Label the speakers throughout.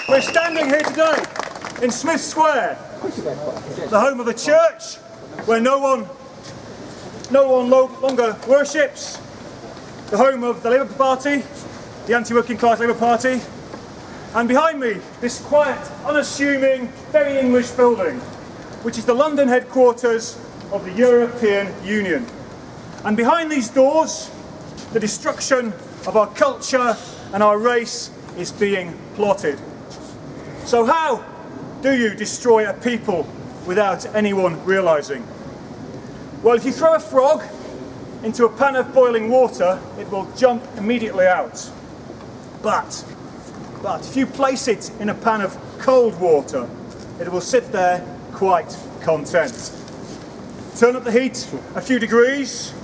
Speaker 1: We're standing here today in Smith Square, the home of a church where no one longer worships, the home of the Labour Party, the anti-working class Labour Party, and behind me, this quiet, unassuming, very English building, which is the London headquarters of the European Union. And behind these doors, the destruction of our culture and our race is being plotted. So how do you destroy a people without anyone realising? Well, if you throw a frog into a pan of boiling water, it will jump immediately out. But if you place it in a pan of cold water, it will sit there quite content. Turn up the heat a few degrees,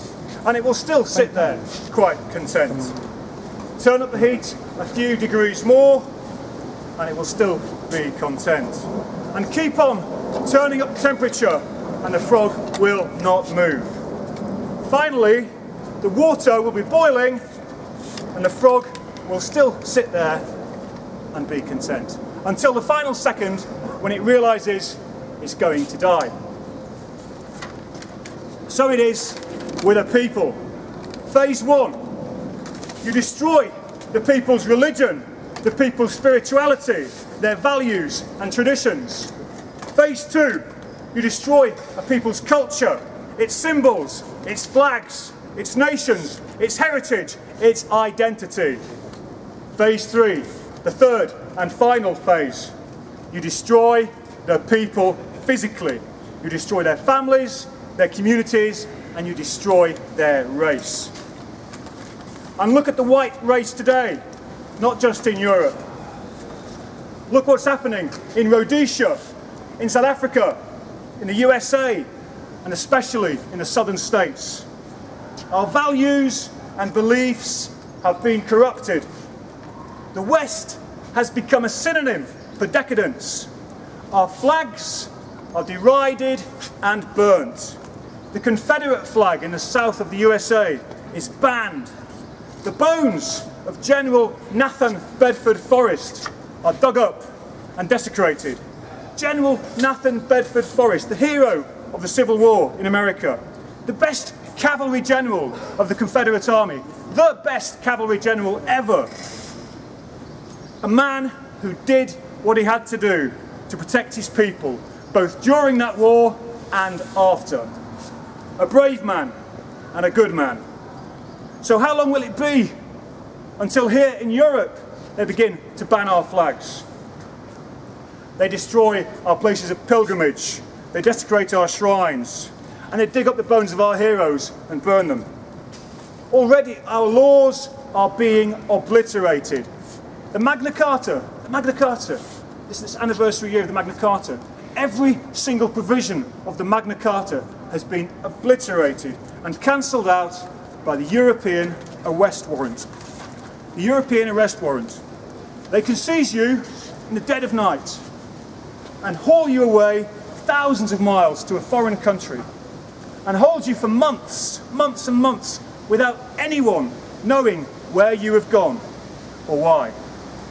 Speaker 1: and it will still sit there quite content. Turn up the heat a few degrees more, and it will still be content. And keep on turning up the temperature, and the frog will not move. Finally, the water will be boiling, and the frog will still sit there and be content. Until the final second, when it realises it's going to die. So it is with a people. Phase 1, you destroy the people's religion, the people's spirituality, their values and traditions. Phase 2, you destroy a people's culture, its symbols, its flags, its nations, its heritage, its identity. Phase 3, the third and final phase, you destroy the people physically. You destroy their families, their communities, and you destroy their race. And look at the white race today, not just in Europe. Look what's happening in Rhodesia, in South Africa, in the USA, and especially in the southern states. Our values and beliefs have been corrupted. The West has become a synonym for decadence. Our flags are derided and burnt. The Confederate flag in the south of the USA is banned. The bones of General Nathan Bedford Forrest are dug up and desecrated. General Nathan Bedford Forrest, the hero of the Civil War in America, the best cavalry general of the Confederate Army, the best cavalry general ever. A man who did what he had to do to protect his people, both during that war and after. A brave man and a good man. So how long will it be until here in Europe they begin to ban our flags? They destroy our places of pilgrimage, they desecrate our shrines, and they dig up the bones of our heroes and burn them. Already our laws are being obliterated. The Magna Carta, this is the anniversary year of the Magna Carta. Every single provision of the Magna Carta has been obliterated and cancelled out by the European arrest warrant. The European arrest warrant. They can seize you in the dead of night and haul you away thousands of miles to a foreign country and hold you for months and months without anyone knowing where you have gone or why,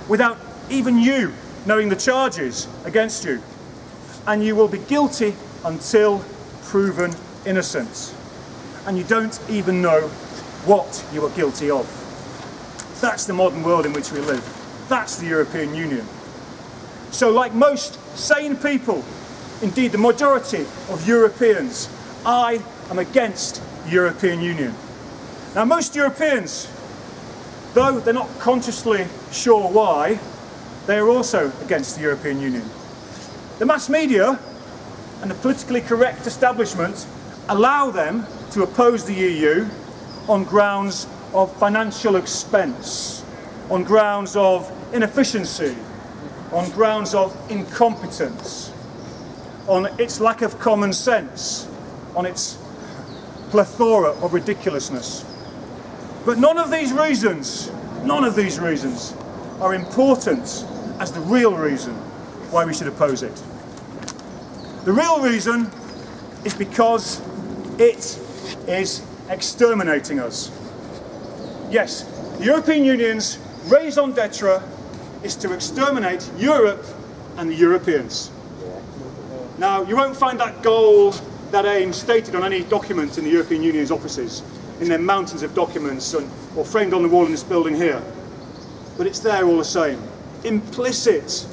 Speaker 1: without even you knowing the charges against you. And you will be guilty until proven innocent. And you don't even know what you are guilty of. That's the modern world in which we live. That's the European Union. So like most sane people, indeed the majority of Europeans, I am against the European Union. Now most Europeans, though they're not consciously sure why, they are also against the European Union. The mass media and the politically correct establishment allow them to oppose the EU on grounds of financial expense, on grounds of inefficiency, on grounds of incompetence, on its lack of common sense, on its plethora of ridiculousness. But none of these reasons are important as the real reason why we should oppose it. The real reason is because it is exterminating us. Yes, the European Union's raison d'etre is to exterminate Europe and the Europeans. Now, you won't find that goal, that aim, stated on any document in the European Union's offices, in their mountains of documents, or framed on the wall in this building here. But it's there all the same, implicit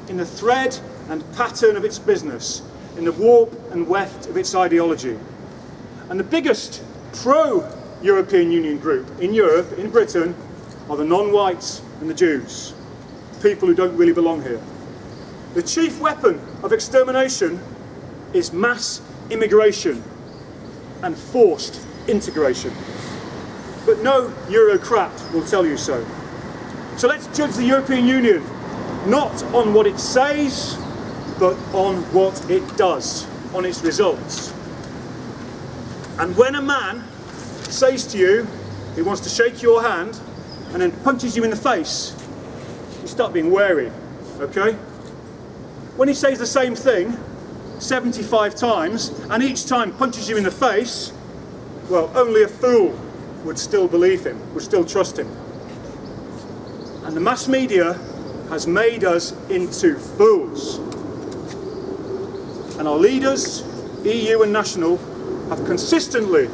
Speaker 1: in the thread and pattern of its business, in the warp and weft of its ideology. And the biggest pro-European Union group in Europe, in Britain, are the non-whites and the Jews, people who don't really belong here. The chief weapon of extermination is mass immigration and forced integration. But no Eurocrat will tell you so. So let's judge the European Union not on what it says, but on what it does, on its results. And when a man says to you he wants to shake your hand and then punches you in the face, you start being wary, okay? When he says the same thing 75 times and each time punches you in the face, well, only a fool would still believe him, would still trust him. And the mass media has made us into fools. And our leaders, EU and national, have consistently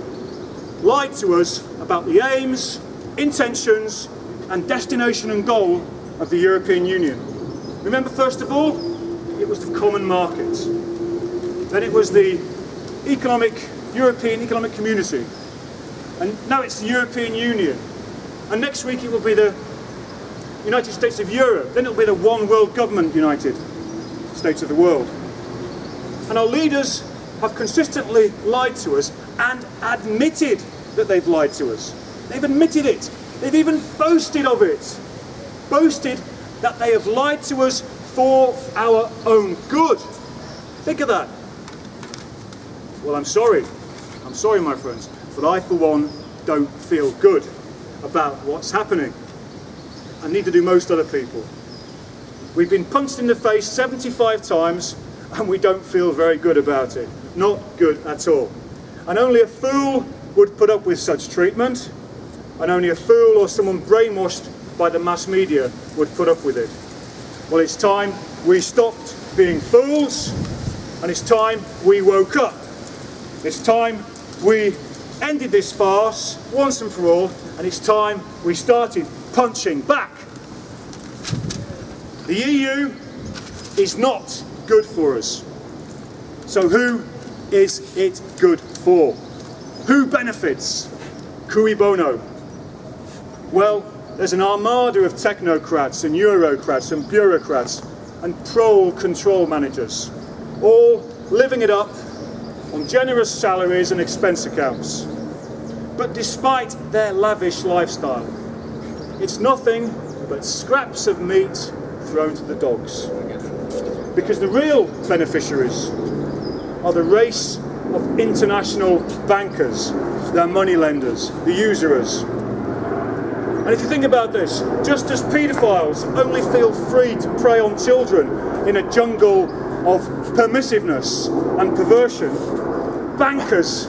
Speaker 1: lied to us about the aims, intentions and destination and goal of the European Union. Remember, first of all, it was the common market. Then it was the European Economic Community. And now it's the European Union. And next week it will be the United States of Europe. Then it will be the one world government United States of the world. And our leaders have consistently lied to us and admitted that they've lied to us. They've admitted it. They've even boasted of it. Boasted that they have lied to us for our own good. Think of that. Well, I'm sorry, my friends, but I, for one, don't feel good about what's happening. And neither do most other people. We've been punched in the face 75 times and we don't feel very good about it. Not good at all. And only a fool would put up with such treatment, and only a fool or someone brainwashed by the mass media would put up with it. Well, it's time we stopped being fools, and it's time we woke up. It's time we ended this farce once and for all, and it's time we started punching back. The EU is not good for us. So who is it good for? Who benefits? Cui bono? Well, there's an armada of technocrats and Eurocrats and bureaucrats and troll control managers, all living it up on generous salaries and expense accounts. But despite their lavish lifestyle, it's nothing but scraps of meat thrown to the dogs. Because the real beneficiaries are the race of international bankers, their moneylenders, the usurers. And if you think about this, just as paedophiles only feel free to prey on children in a jungle of permissiveness and perversion, bankers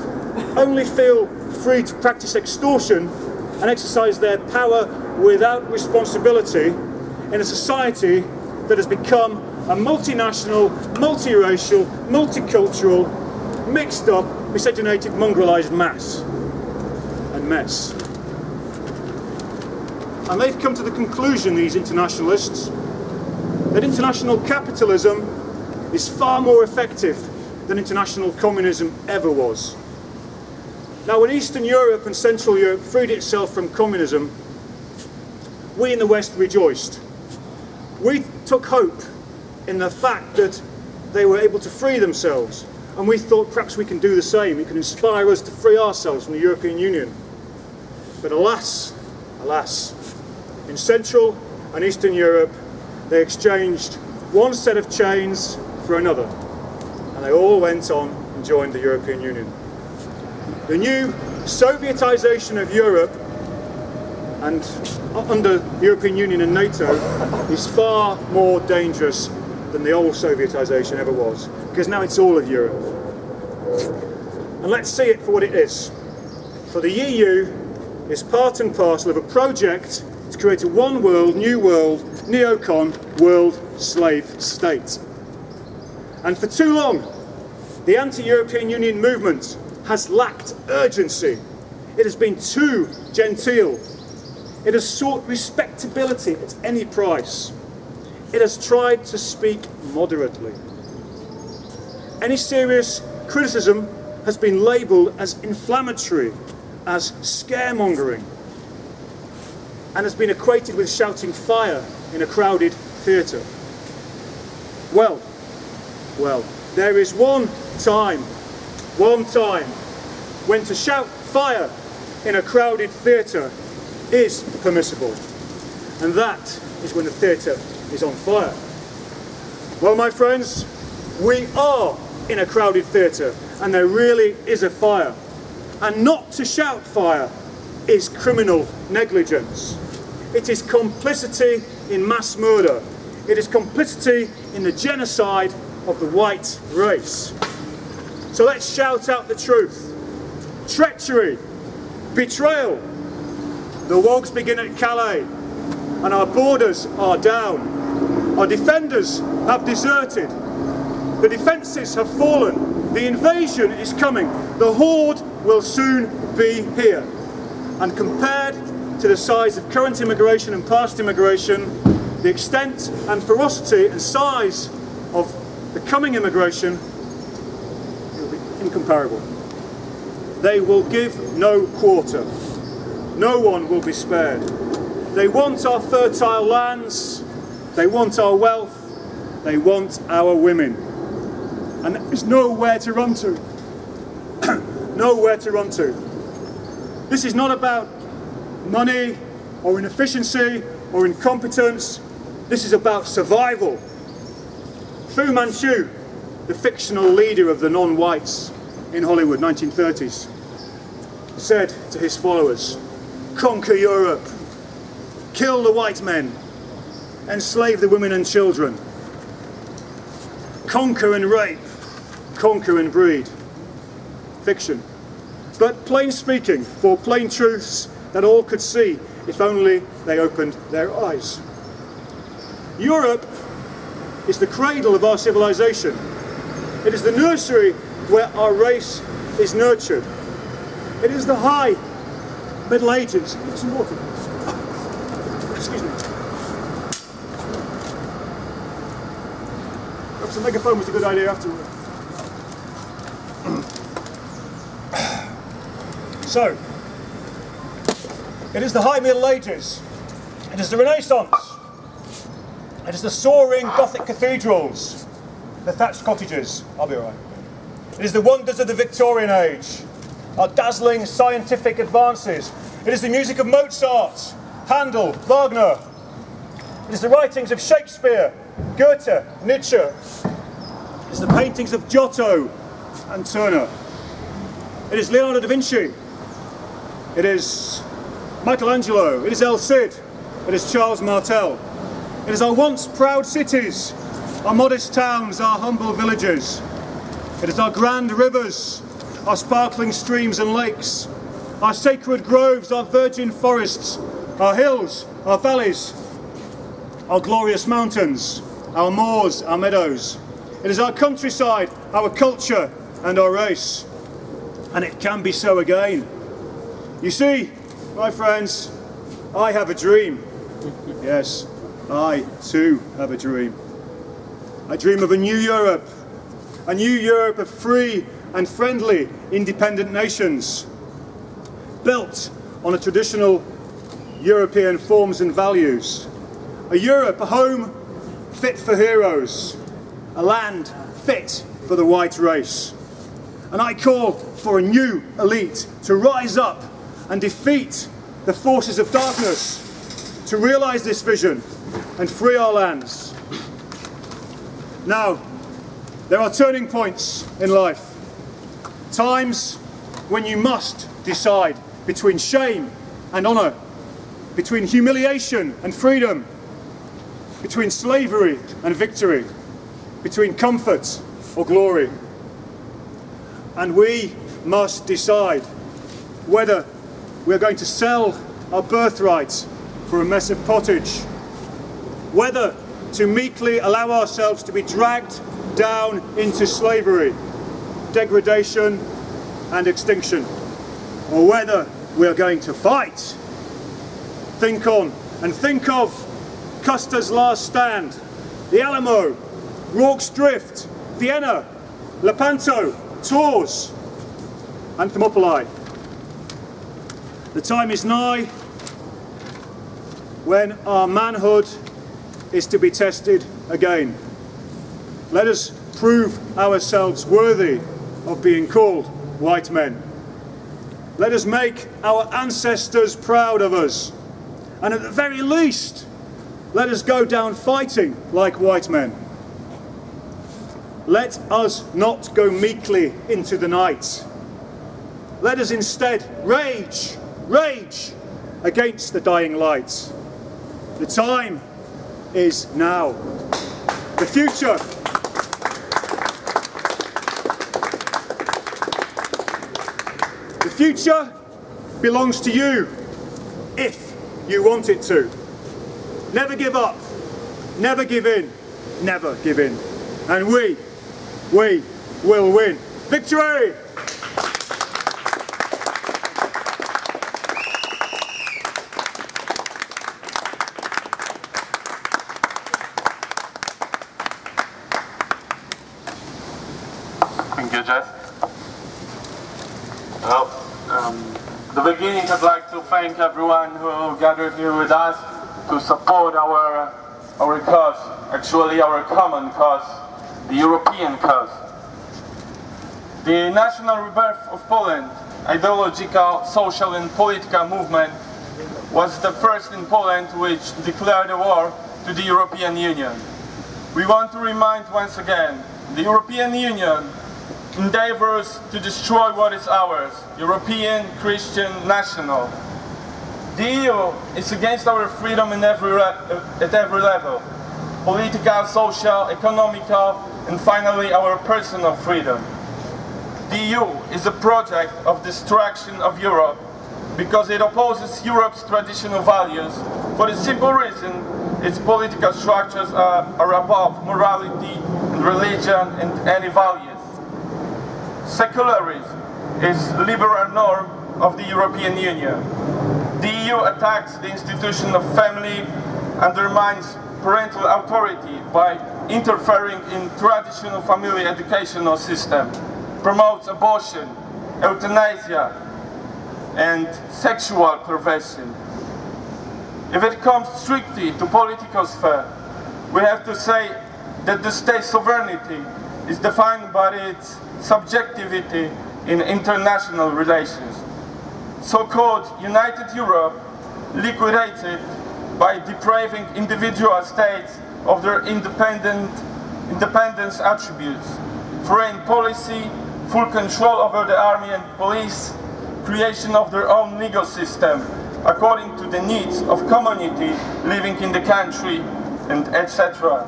Speaker 1: only feel free to practice extortion and exercise their power without responsibility in a society that has become a multinational, multiracial, multicultural, mixed up, miscegenated, mongrelized mass and mess. And they've come to the conclusion, these internationalists, that international capitalism is far more effective than international communism ever was. Now, when Eastern Europe and Central Europe freed itself from communism, we in the West rejoiced. We took hope in the fact that they were able to free themselves, and we thought perhaps we can do the same. It can inspire us to free ourselves from the European Union. But alas, alas, in Central and Eastern Europe, they exchanged one set of chains for another, and they all went on and joined the European Union. The new Sovietisation of Europe, and under the European Union and NATO, is far more dangerous than the old Sovietisation ever was, because now it's all of Europe. And let's see it for what it is. For the EU is part and parcel of a project to create a one world, new world, neocon world slave state. And for too long, the anti-European Union movement has lacked urgency. It has been too genteel. It has sought respectability at any price. It has tried to speak moderately. Any serious criticism has been labelled as inflammatory, as scaremongering, and has been equated with shouting fire in a crowded theatre. Well, there is one time when to shout fire in a crowded theatre is permissible, and that is when the theatre is on fire. Well, my friends, we are in a crowded theatre, and there really is a fire. And not to shout fire is criminal negligence. It is complicity in mass murder. It is complicity in the genocide of the white race. So let's shout out the truth. Treachery, betrayal. The wogs begin at Calais, and our borders are down. Our defenders have deserted. The defences have fallen. The invasion is coming. The horde will soon be here. And compared to the size of current immigration and past immigration, the extent and ferocity and size of the coming immigration will be incomparable. They will give no quarter. No one will be spared. They want our fertile lands. They want our wealth. They want our women. And there is nowhere to run to. Nowhere to run to. This is not about money or inefficiency or incompetence. This is about survival. Fu Manchu, the fictional leader of the non-whites in Hollywood, 1930s, said to his followers, "Conquer Europe, kill the white men, enslave the women and children, conquer and rape, conquer and breed." Fiction. But plain speaking, for plain truths that all could see if only they opened their eyes. Europe is the cradle of our civilization. It is the nursery where our race is nurtured. It is the high Middle Ages. Get some water. Excuse me. Perhaps a megaphone was a good idea afterward. So, it is the high Middle Ages. It is the Renaissance. It is the soaring Gothic cathedrals, the thatched cottages. I'll be all right. It is the wonders of the Victorian age, our dazzling scientific advances. It is the music of Mozart, Handel, Wagner. It is the writings of Shakespeare, Goethe, Nietzsche. It is the paintings of Giotto and Turner. It is Leonardo da Vinci. It is Michelangelo. It is El Cid. It is Charles Martel. It is our once proud cities, our modest towns, our humble villages. It is our grand rivers, our sparkling streams and lakes, our sacred groves, our virgin forests, our hills, our valleys, our glorious mountains, our moors, our meadows. It is our countryside, our culture and our race. And it can be so again. You see, my friends, I have a dream. Yes, I too have a dream. I dream of a new Europe of free and friendly independent nations, built on a traditional European forms and values. A Europe, a home fit for heroes, a land fit for the white race. And I call for a new elite to rise up and defeat the forces of darkness, to realise this vision and free our lands. Now, there are turning points in life, times when you must decide between shame and honour, between humiliation and freedom, between slavery and victory, between comfort or glory. And we must decide whether we're going to sell our birthright for a mess of pottage, whether to meekly allow ourselves to be dragged down into slavery, degradation and extinction, or whether we are going to fight. Think on and think of Custer's last stand, the Alamo, Rorke's Drift, Vienna, Lepanto, Tours, and Thermopylae. The time is nigh when our manhood is to be tested again. Let us prove ourselves worthy of being called white men. Let us make our ancestors proud of us, and at the very least, let us go down fighting like white men. Let us not go meekly into the night. Let us instead rage against the dying light. The time is now. The future belongs to you, if you want it to. Never give up, never give in, never give in. And we will win. Victory!
Speaker 2: Thank you, Jeff. Well, at the beginning, I'd like to thank everyone who gathered here with us to support our cause, actually our common cause, the European cause. The national rebirth of Poland, ideological, social and political movement, was the first in Poland which declared a war to the European Union. We want to remind once again, the European Union endeavors to destroy what is ours, European, Christian, national. The EU is against our freedom at every level, political, social, economical, and finally our personal freedom. The EU is a project of destruction of Europe because it opposes Europe's traditional values for the simple reason its political structures are above morality and religion and any values. Secularism is the liberal norm of the European Union. The EU attacks the institution of family, undermines parental authority by interfering in traditional family educational system, promotes abortion, euthanasia, and sexual perversion. If it comes strictly to political sphere, we have to say that the state sovereignty is defined by its subjectivity in international relations. So-called United Europe liquidated by depriving individual states of their independence attributes, foreign policy, full control over the army and police, creation of their own legal system according to the needs of community living in the country, and etc.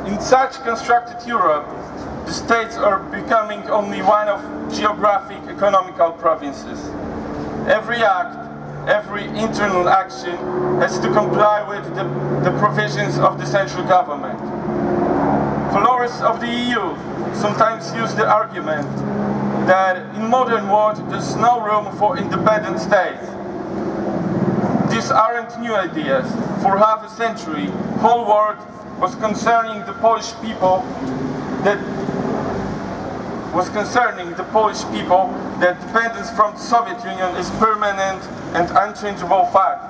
Speaker 2: In such constructed Europe, the states are becoming only one of geographic economical provinces. Every act, every internal action has to comply with the provisions of the central government. Followers of the EU sometimes use the argument that in modern world there's no room for independent states. These aren't new ideas. For half a century, whole world was concerning the Polish people that dependence from the Soviet Union is permanent and unchangeable fact.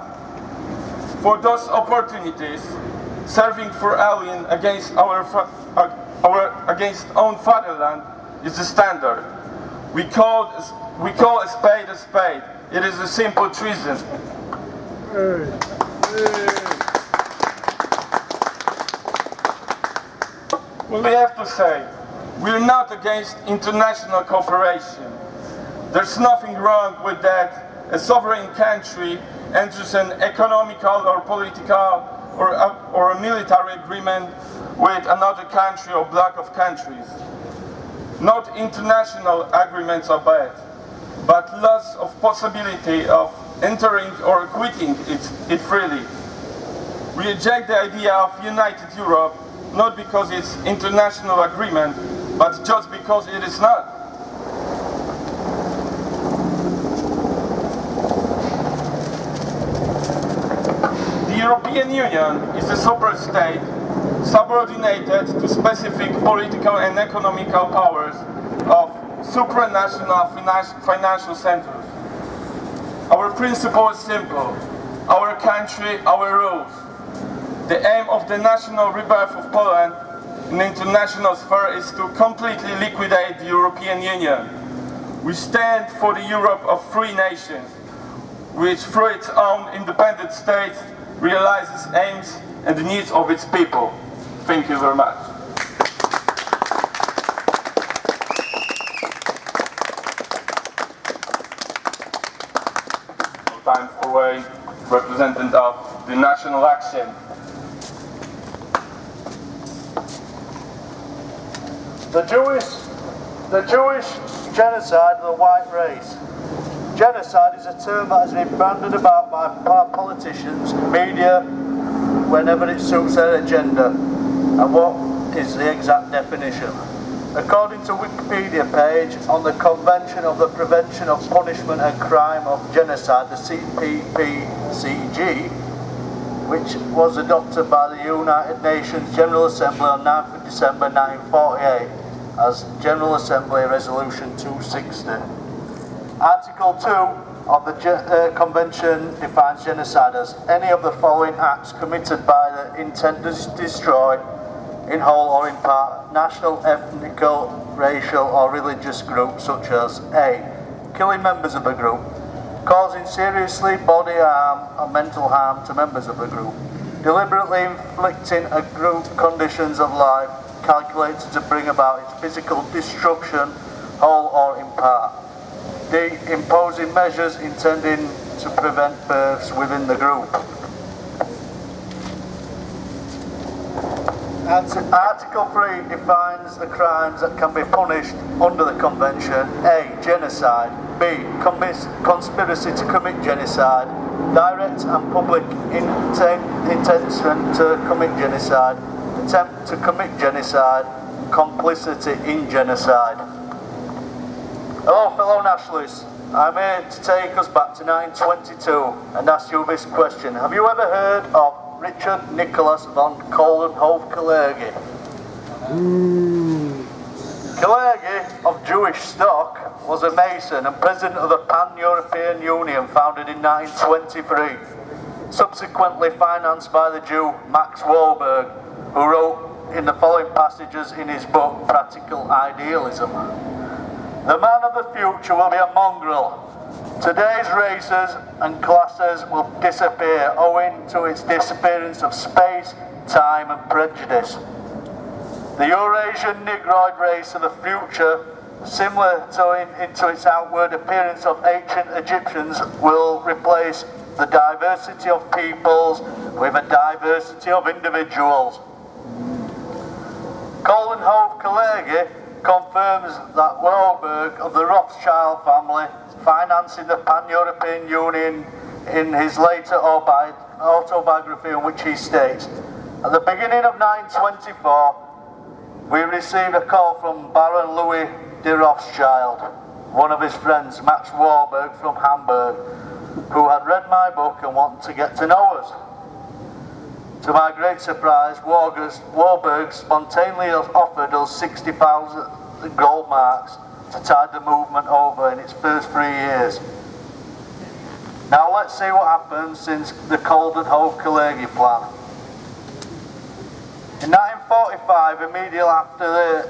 Speaker 2: For those opportunities, serving for alien against against own fatherland is the standard. We call a spade a spade. It is a simple treason. Well, we have to say, we're not against international cooperation. There's nothing wrong with that. A sovereign country enters an economical or political or a military agreement with another country or bloc of countries. Not international agreements are bad, but loss of possibility of entering or quitting it freely. We reject the idea of united Europe, not because it's international agreement, but just because it is not. The European Union is a super-state subordinated to specific political and economical powers of supranational financial centers. Our principle is simple: our country, our rules. The aim of the national rebirth of Poland in the international sphere is to completely liquidate the European Union. We stand for the Europe of free nations, which through its own independent state realizes aims and the needs of its people. Thank you very much. Time for a representative of the national action.
Speaker 3: The Jewish genocide of the white race. Genocide is a term that has been bandied about by our politicians, media, whenever it suits their agenda. And what is the exact definition? According to Wikipedia page on the Convention of the Prevention of Punishment and Crime of Genocide, the CPPCG, which was adopted by the United Nations General Assembly on 9th of December 1948 as General Assembly Resolution 260. Article 2 of the Convention defines genocide as any of the following acts committed by the intent to destroy, in whole or in part, national, ethnical, racial or religious groups such as A. Killing members of a group, causing seriously bodily harm or mental harm to members of the group, deliberately inflicting a group conditions of life calculated to bring about its physical destruction, whole or in part. D. Imposing measures intending to prevent births within the group. Article 3 defines the crimes that can be punished under the Convention. A. Genocide. B. Conspiracy to commit genocide. Direct and public intention to commit genocide. Attempt to commit genocide. Complicity in genocide. Hello fellow nationalists, I'm here to take us back to 1922 and ask you this question. Have you ever heard of Richard Nicholas von Kohlenhof-Kalergi? Kalergi, of Jewish stock, was a Mason and President of the Pan-European Union founded in 1923, subsequently financed by the Jew Max Warburg, who wrote in the following passages in his book Practical Idealism. The man of the future will be a mongrel. Today's races and classes will disappear owing to its disappearance of space, time and prejudice. The Eurasian Negroid race of the future, similar to its outward appearance of ancient Egyptians, will replace the diversity of peoples with a diversity of individuals. Kohlenhof-Kalergi confirms that Warburg of the Rothschild family, financing the Pan-European Union, in his later autobiography, in which he states, at the beginning of 1924, we received a call from Baron Louis de Rothschild, one of his friends, Max Warburg from Hamburg, who had read my book and wanted to get to know us. To my great surprise, Warburg spontaneously offered us 60,000 gold marks to tide the movement over in its first 3 years. Now let's see what happened since the Kohlenhof-Kalergi plan. In 1945, immediately after the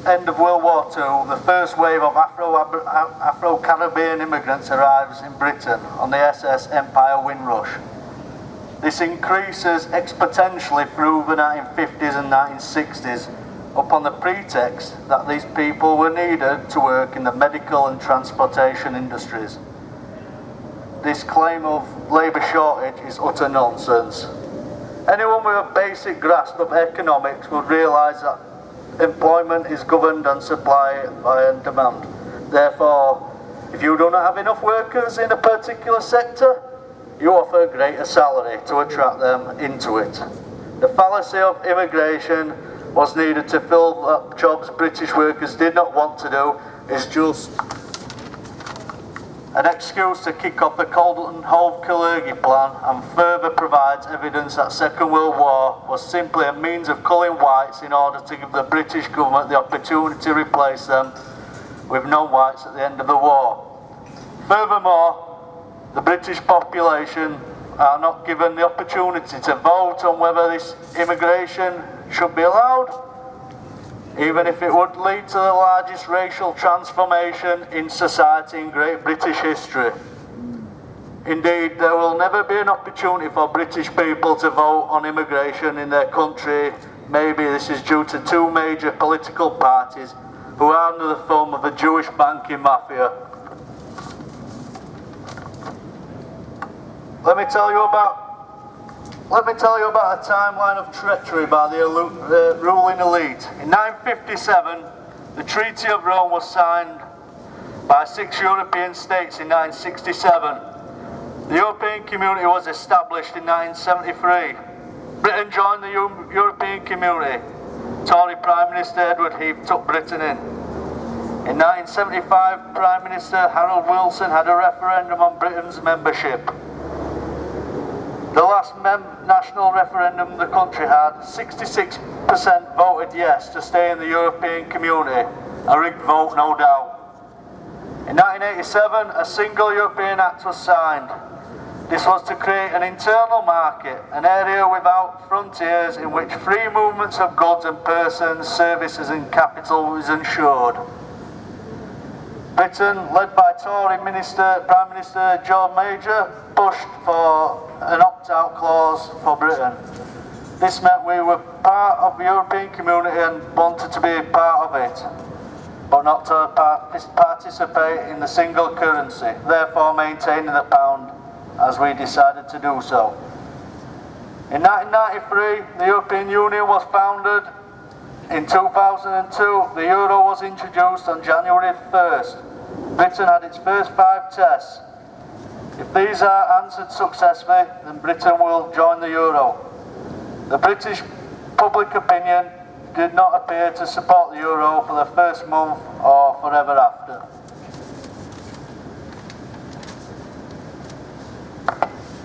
Speaker 3: end of World War II, the first wave of Afro-Caribbean immigrants arrives in Britain on the SS Empire Windrush. This increases exponentially through the 1950s and 1960s upon the pretext that these people were needed to work in the medical and transportation industries. This claim of labour shortage is utter nonsense. Anyone with a basic grasp of economics would realise that employment is governed and supply by demand. Therefore, If you do not have enough workers in a particular sector, you offer a greater salary to attract them into it. The fallacy of immigration was needed to fill up jobs British workers did not want to do is just an excuse to kick off the Colton-Hove-Kalergi plan, and further provides evidence that Second World War was simply a means of culling whites in order to give the British government the opportunity to replace them with non-whites at the end of the war. Furthermore, the British population are not given the opportunity to vote on whether this immigration should be allowed, even if it would lead to the largest racial transformation in society in Great British history. Indeed, there will never be an opportunity for British people to vote on immigration in their country. Maybe this is due to two major political parties who are under the thumb of a Jewish banking mafia. Let me tell you about a timeline of treachery by the ruling elite. In 957, the Treaty of Rome was signed by 6 European states in 967. The European Community was established in 1973. Britain joined the European Community. Tory Prime Minister Edward Heath took Britain in. In 1975, Prime Minister Harold Wilson had a referendum on Britain's membership. The last national referendum the country had, 66% voted yes to stay in the European Community. A rigged vote, no doubt. In 1987, a single European Act was signed. This was to create an internal market, an area without frontiers in which free movements of goods and persons, services and capital was ensured. Britain, led by Tory Prime Minister John Major, pushed for an opt-out clause for Britain. This meant we were part of the European Community and wanted to be a part of it, but not to participate in the single currency, therefore maintaining the pound as we decided to do so. In 1993, the European Union was founded. In 2002, the euro was introduced on January 1st. Britain had its first 5 tests. If these are answered successfully, then Britain will join the euro. The British public opinion did not appear to support the euro for the first month or forever after.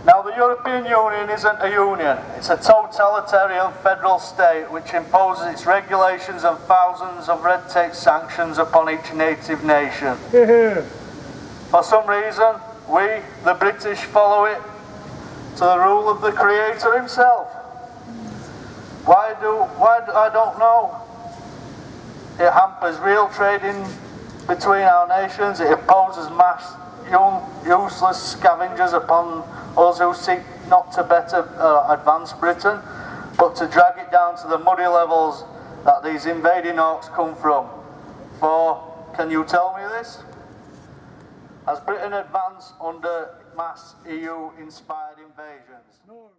Speaker 3: Now, the European Union isn't a union. It's a totalitarian federal state which imposes its regulations and thousands of red tape sanctions upon each native nation. For some reason, we, the British, follow it to the rule of the Creator himself. Why I don't know. It hampers real trading between our nations. It imposes mass useless scavengers upon us who seek not to better advance Britain, but to drag it down to the muddy levels that these invading orcs come from. For, can you tell me this? Has Britain advanced under mass EU-inspired invasions? No.